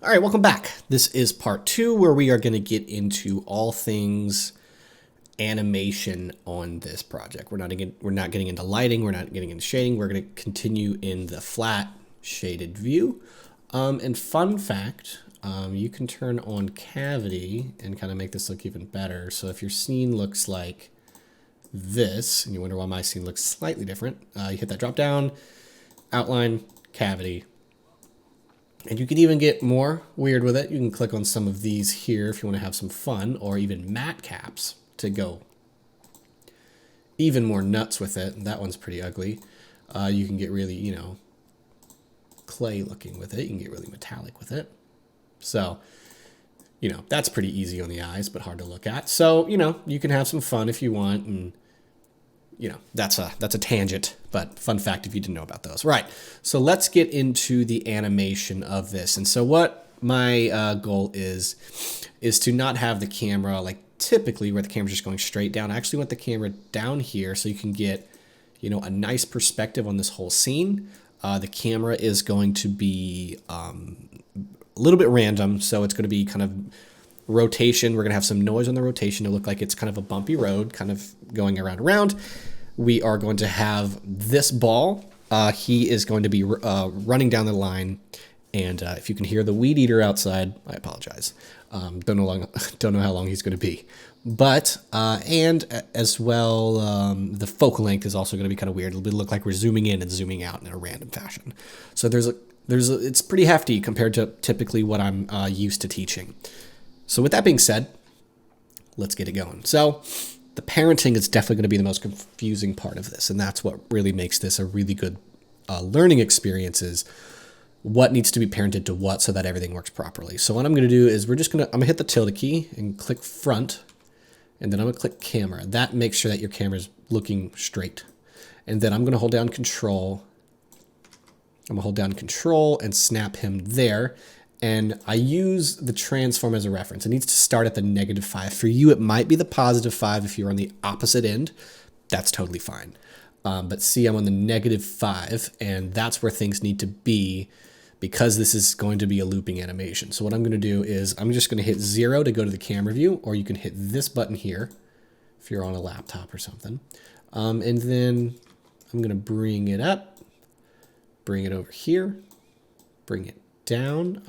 All right, welcome back. This is part 2 where we are going to get into all things animation on this project. We're not getting into lighting, we're not getting into shading. We're going to continue in the flat shaded view. And fun fact, you can turn on Cavity and kind of make this look even better. So if your scene looks like this, and you wonder why my scene looks slightly different, you hit that drop down, outline, Cavity. And you can even get more weird with it. You can click on some of these here if you want to have some fun, or even matte caps to go even more nuts with it. That one's pretty ugly. You can get really, clay looking with it. You can get really metallic with it. So, that's pretty easy on the eyes, but hard to look at. So, you can have some fun if you want, and that's a tangent, but fun fact if you didn't know about those. Right, so let's get into the animation of this. And so what my goal is to not have the camera like typically where the camera's just going straight down. I actually want the camera down here so you can get, a nice perspective on this whole scene. The camera is going to be a little bit random, so it's going to be kind of rotation. We're going to have some noise on the rotation to look like it's kind of a bumpy road, kind of going around. We are going to have this ball. He is going to be running down the line. And if you can hear the weed eater outside, I apologize. Don't know how long he's going to be. But, and as well, the focal length is also going to be kind of weird. It'll look like we're zooming in and zooming out in a random fashion. So it's pretty hefty compared to typically what I'm used to teaching. So with that being said, let's get it going. So the parenting is definitely going to be the most confusing part of this. And that's what really makes this a really good learning experience, is what needs to be parented to what so that everything works properly. So what I'm going to do is I'm going to hit the tilde key and click front, and then I'm going to click camera. That makes sure that your camera is looking straight. And then I'm going to hold down control. I'm going to hold down control and snap him there. And I use the transform as a reference. It needs to start at the -5. For you, it might be the +5 if you're on the opposite end. That's totally fine. But see, I'm on the -5, and that's where things need to be because this is going to be a looping animation. So what I'm going to do is I'm just going to hit 0 to go to the camera view, or you can hit this button here if you're on a laptop or something. And then I'm going to bring it up, bring it over here, bring it down.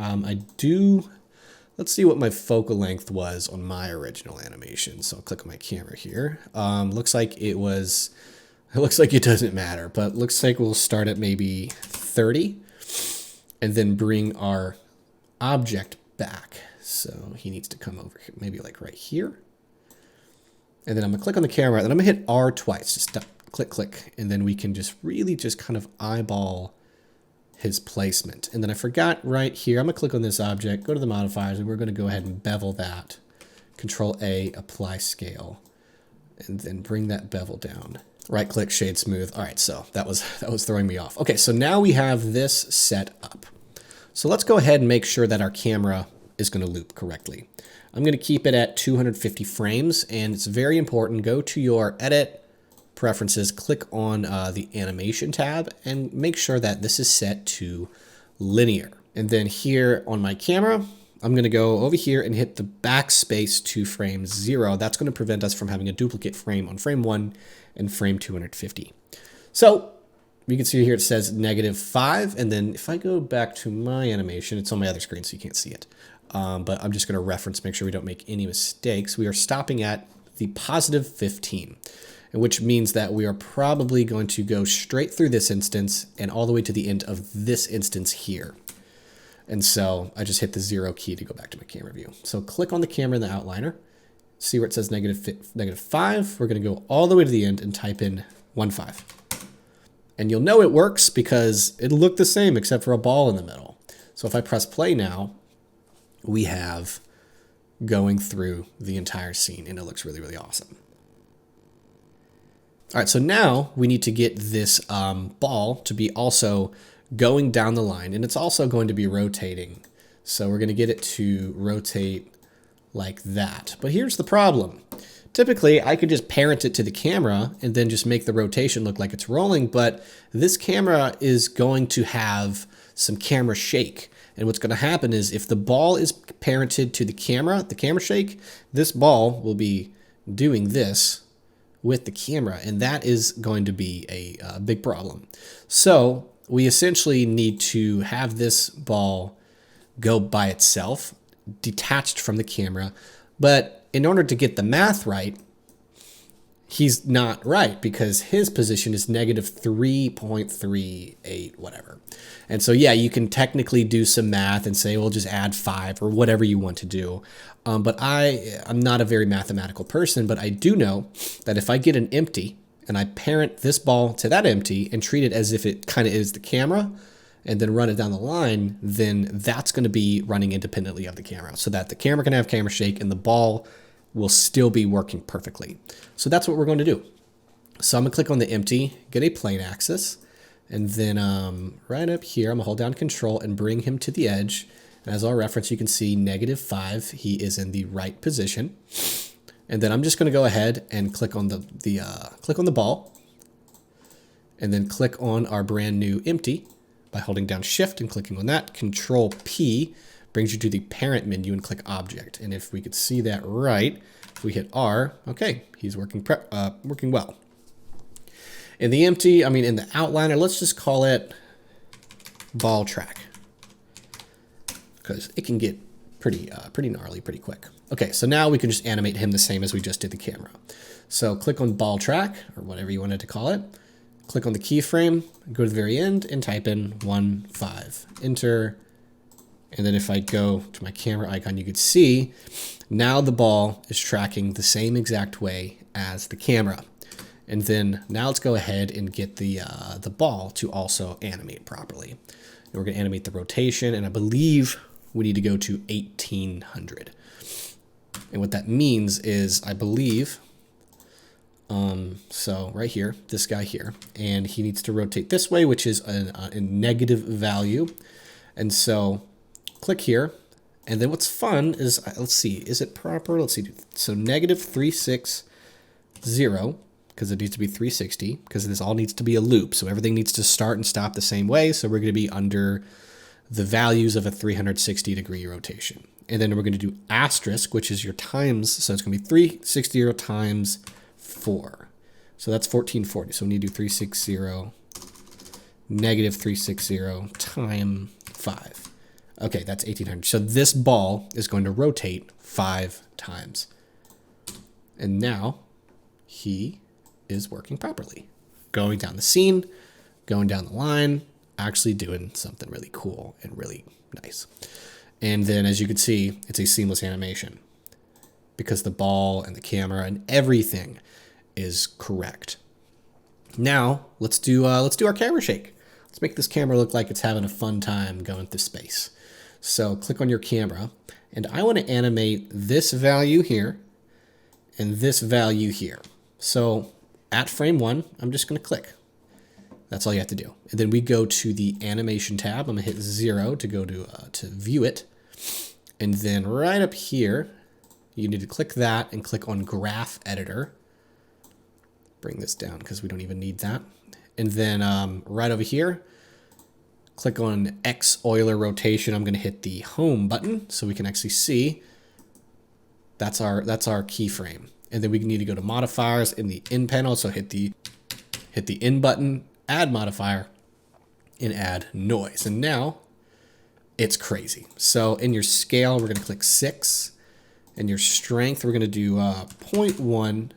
Let's see what my focal length was on my original animation. So I'll click on my camera here. Looks like it doesn't matter, but looks like we'll start at maybe 30 and then bring our object back. So he needs to come over here, maybe like right here. And then I'm gonna click on the camera, and I'm gonna hit R twice, just click, and then we can just really just kind of eyeball his placement. And then I forgot right here, I'm gonna click on this object, go to the modifiers, and we're gonna go ahead and bevel that. Control A, apply scale, and then bring that bevel down. Right click, shade smooth. All right, so that was throwing me off. Okay, so now we have this set up. So let's go ahead and make sure that our camera is gonna loop correctly. I'm gonna keep it at 250 frames, and it's very important, go to your edit, preferences, click on the animation tab, and make sure that this is set to linear. And then here on my camera, I'm going to go over here and hit the backspace to frame 0. That's going to prevent us from having a duplicate frame on frame 1 and frame 250. So you can see here it says -5, and then if I go back to my animation, it's on my other screen so you can't see it. But I'm just going to reference, make sure we don't make any mistakes. We are stopping at the +15. Which means that we are probably going to go straight through this instance and all the way to the end of this instance here. And so I just hit the 0 key to go back to my camera view. So click on the camera in the outliner, see where it says -5. We're going to go all the way to the end and type in 15. And you'll know it works because it'll look the same except for a ball in the middle. So if I press play now, we have going through the entire scene, and it looks really, really awesome. All right, so now we need to get this ball to be also going down the line, and it's also going to be rotating. So we're going to get it to rotate like that. But here's the problem. Typically, I could just parent it to the camera and then just make the rotation look like it's rolling, but this camera is going to have some camera shake. And what's going to happen is if the ball is parented to the camera shake, this ball will be doing this with the camera, and that is going to be a big problem. So we essentially need to have this ball go by itself, detached from the camera. But in order to get the math right, he's not right because his position is negative 3.38, whatever. And so, yeah, you can technically do some math and say, well, just add 5 or whatever you want to do. But I'm not a very mathematical person, but I do know that if I get an empty and I parent this ball to that empty and treat it as if it kind of is the camera and then run it down the line, then that's going to be running independently of the camera so that the camera can have camera shake and the ball will still be working perfectly. So that's what we're going to do. So I'm going to click on the empty, get a plane axis, and then right up here, I'm going to hold down Control and bring him to the edge. And as our reference, you can see -5. He is in the right position. And then I'm just going to go ahead and click on the ball, and then click on our brand new empty by holding down Shift and clicking on that. Control P brings you to the parent menu and click Object. And if we could see that right, if we hit R, okay, he's working well. In the empty, in the outliner, let's just call it ball track, because it can get pretty gnarly pretty quick. Okay, so now we can just animate him the same as we just did the camera. So click on ball track, or whatever you wanted to call it. Click on the keyframe, go to the very end, and type in 1.5. Enter. And then if I go to my camera icon, you could see now the ball is tracking the same exact way as the camera. And then now let's go ahead and get the ball to also animate properly. And we're going to animate the rotation, and I believe we need to go to 1800. And what that means is, I believe, so right here, this guy here, and he needs to rotate this way, which is a negative value. And so click here. And then what's fun is, let's see, is it proper? Let's see. So -360, because it needs to be 360, because this all needs to be a loop. So everything needs to start and stop the same way. So we're going to be under the values of a 360-degree rotation. And then we're going to do asterisk, which is your times. So it's going to be 360 times 4. So that's 1440. So we need to do 360, -360 times 5. Okay, that's 1800. So this ball is going to rotate 5 times. And now he is working properly. Going down the scene, going down the line, actually doing something really cool and really nice. And then as you can see, it's a seamless animation because the ball and the camera and everything is correct. Now let's do our camera shake. Let's make this camera look like it's having a fun time going through space. So click on your camera, and I want to animate this value here and this value here. So at frame 1, I'm just going to click. That's all you have to do. And then we go to the animation tab. I'm going to hit 0 to go to view it. And then right up here, you need to click that and click on graph editor. Bring this down because we don't even need that. And then right over here, click on X Euler rotation. I'm going to hit the home button so we can actually see that's our keyframe. And then we need to go to modifiers in the in panel. So hit the in button, add modifier, and add noise. And now it's crazy. So in your scale, we're going to click 6. And your strength, we're going to do 0.1.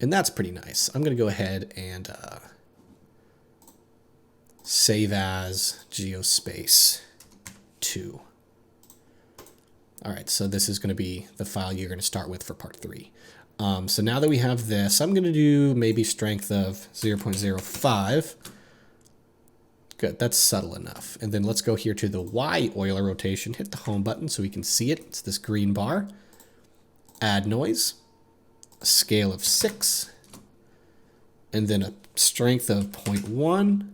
And that's pretty nice. I'm going to go ahead and save as Geospace 2. All right, so this is going to be the file you're going to start with for part 3. So now that we have this, I'm going to do maybe strength of 0.05. Good, that's subtle enough. And then let's go here to the Y Euler rotation, hit the home button so we can see it. It's this green bar. Add noise, a scale of 6, and then a strength of 0.1.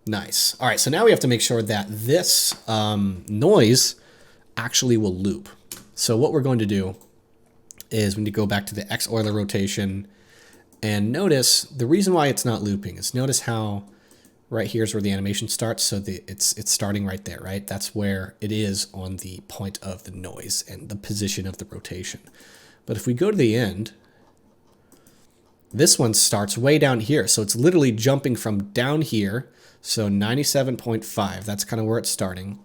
Nice. All right, so now we have to make sure that this noise actually will loop. So what we're going to do is we need to go back to the X Euler rotation and notice the reason why it's not looping is notice how right here's where the animation starts. So it's starting right there, right? That's where it is on the point of the noise and the position of the rotation. But if we go to the end, this one starts way down here. So it's literally jumping from down here. So 97.5, that's kind of where it's starting.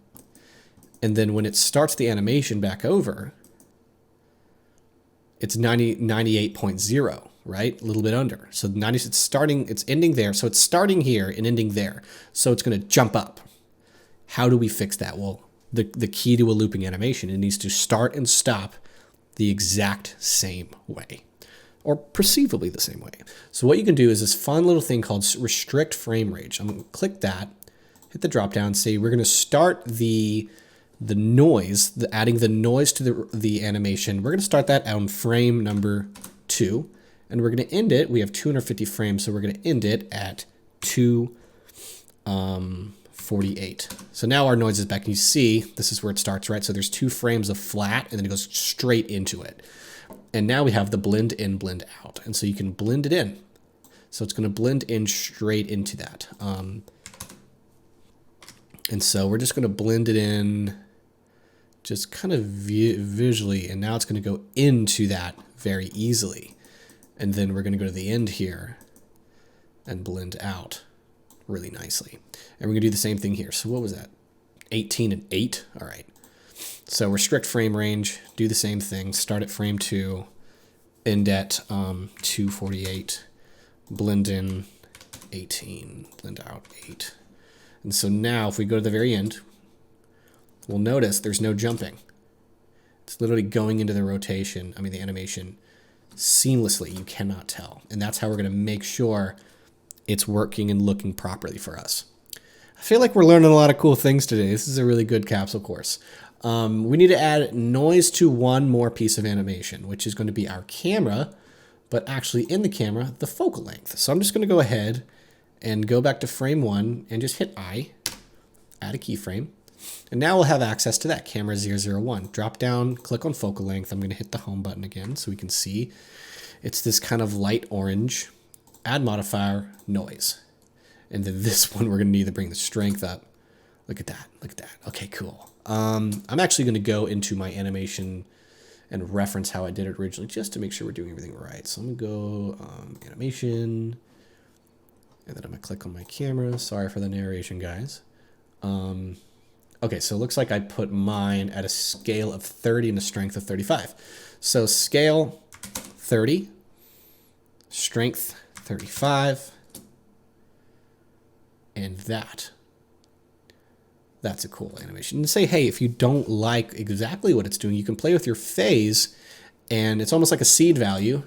And then when it starts the animation back over, it's 98.0, right? A little bit under. So it's ending there. So it's starting here and ending there. So it's going to jump up. How do we fix that? Well, the key to a looping animation, it needs to start and stop the exact same way, or perceivably the same way. So what you can do is this fun little thing called restrict frame range. I'm going to click that, hit the drop down, say we're going to start the noise, adding the noise to the animation. We're going to start that on frame number 2, and we're going to end it. We have 250 frames, so we're going to end it at 248. So now our noise is back. And you see, this is where it starts, right? So there's 2 frames of flat, and then it goes straight into it. And now we have the blend in, blend out. And so you can blend it in. So it's going to blend in straight into that. And so we're just going to blend it in just kind of visually. And now it's going to go into that very easily. And then we're going to go to the end here and blend out really nicely. And we're going to do the same thing here. So what was that? 18 and 8. All right. So restrict frame range, do the same thing. Start at frame 2, end at 248, blend in 18, blend out 8. And so now if we go to the very end, we'll notice there's no jumping. It's literally going into the rotation, the animation seamlessly. You cannot tell. And that's how we're going to make sure it's working and looking properly for us. I feel like we're learning a lot of cool things today. This is a really good capsule course. We need to add noise to one more piece of animation, which is going to be our camera, but actually in the camera, the focal length. So I'm just going to go ahead and go back to frame 1 and just hit I, add a keyframe. And now we'll have access to that camera 001. Drop down, click on focal length. I'm going to hit the home button again so we can see. It's this kind of light orange, add modifier, noise. And then this one, we're going to need to bring the strength up. Look at that, look at that. Okay, cool. I'm actually going to go into my animation and reference how I did it originally just to make sure we're doing everything right. So I'm going to go animation, and then I'm going to click on my camera. Sorry for the narration, guys. Okay, so it looks like I put mine at a scale of 30 and a strength of 35. So scale 30, strength 35, and that's a cool animation. And say, hey, if you don't like exactly what it's doing, you can play with your phase, and it's almost like a seed value.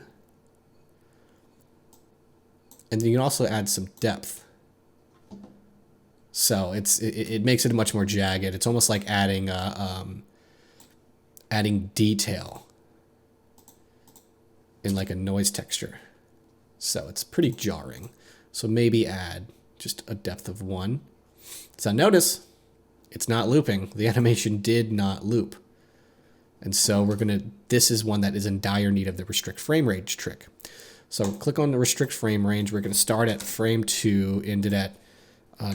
And then you can also add some depth. So it makes it much more jagged. It's almost like adding detail in like a noise texture. So it's pretty jarring. So maybe add just a depth of 1. So notice it's not looping. The animation did not loop. And so this is one that is in dire need of the restrict frame range trick. So click on the restrict frame range. We're going to start at frame 2, end it at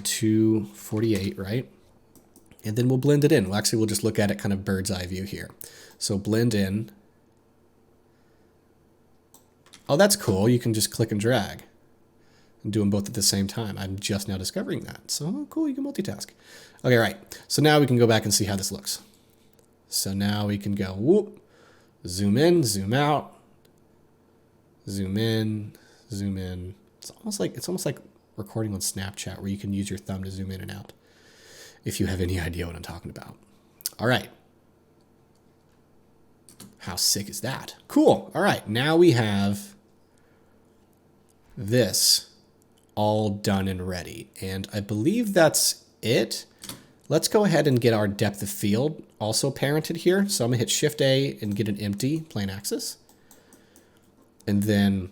248, right? And then we'll blend it in. We'll just look at it kind of bird's eye view here. So blend in. Oh, that's cool. You can just click and drag and do them both at the same time. I'm just now discovering that. So cool, you can multitask. Okay, right. So now we can go back and see how this looks. So now we can go whoop, zoom in, zoom out, zoom in, zoom in. It's almost like recording on Snapchat where you can use your thumb to zoom in and out, if you have any idea what I'm talking about. All right. How sick is that? Cool. All right. Now we have this all done and ready. And I believe that's it. Let's go ahead and get our depth of field also parented here. So I'm gonna hit Shift A and get an empty plane axis. And then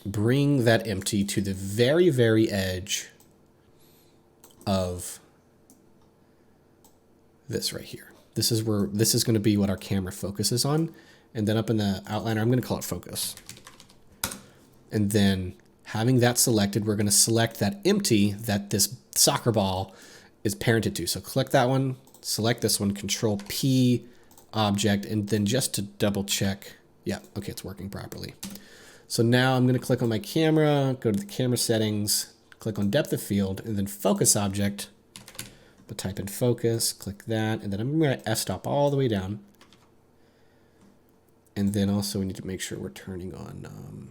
bring that empty to the very, very edge of this right here. This is going to be what our camera focuses on. And then up in the outliner, I'm going to call it focus. And then Having that selected, we're going to select that empty that this soccer ball is parented to. So click that one, select this one, Control P object, and then just to double check, yeah, okay, it's working properly. So now I'm going to click on my camera, go to the camera settings, click on depth of field, and then focus object, but type in focus, click that, and then I'm going to f-stop all the way down. And then also we need to make sure we're turning on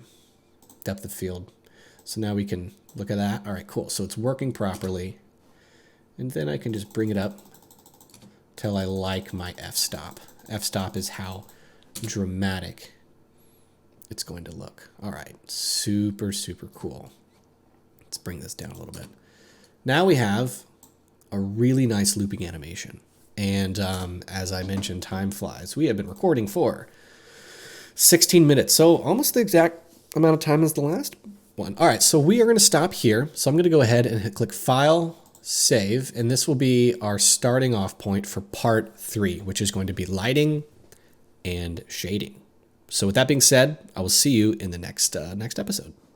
depth of field. So now we can look at that. All right, cool. So it's working properly. And then I can just bring it up till I like my f-stop. F-stop is how dramatic it's going to look. All right, super, super cool. Let's bring this down a little bit. Now we have a really nice looping animation. And as I mentioned, time flies. We have been recording for 16 minutes, so almost the exact amount of time as the last one. All right, so we are going to stop here. So I'm going to go ahead and click File, Save, and this will be our starting off point for part 3, which is going to be lighting and shading. So with that being said, I will see you in the next episode.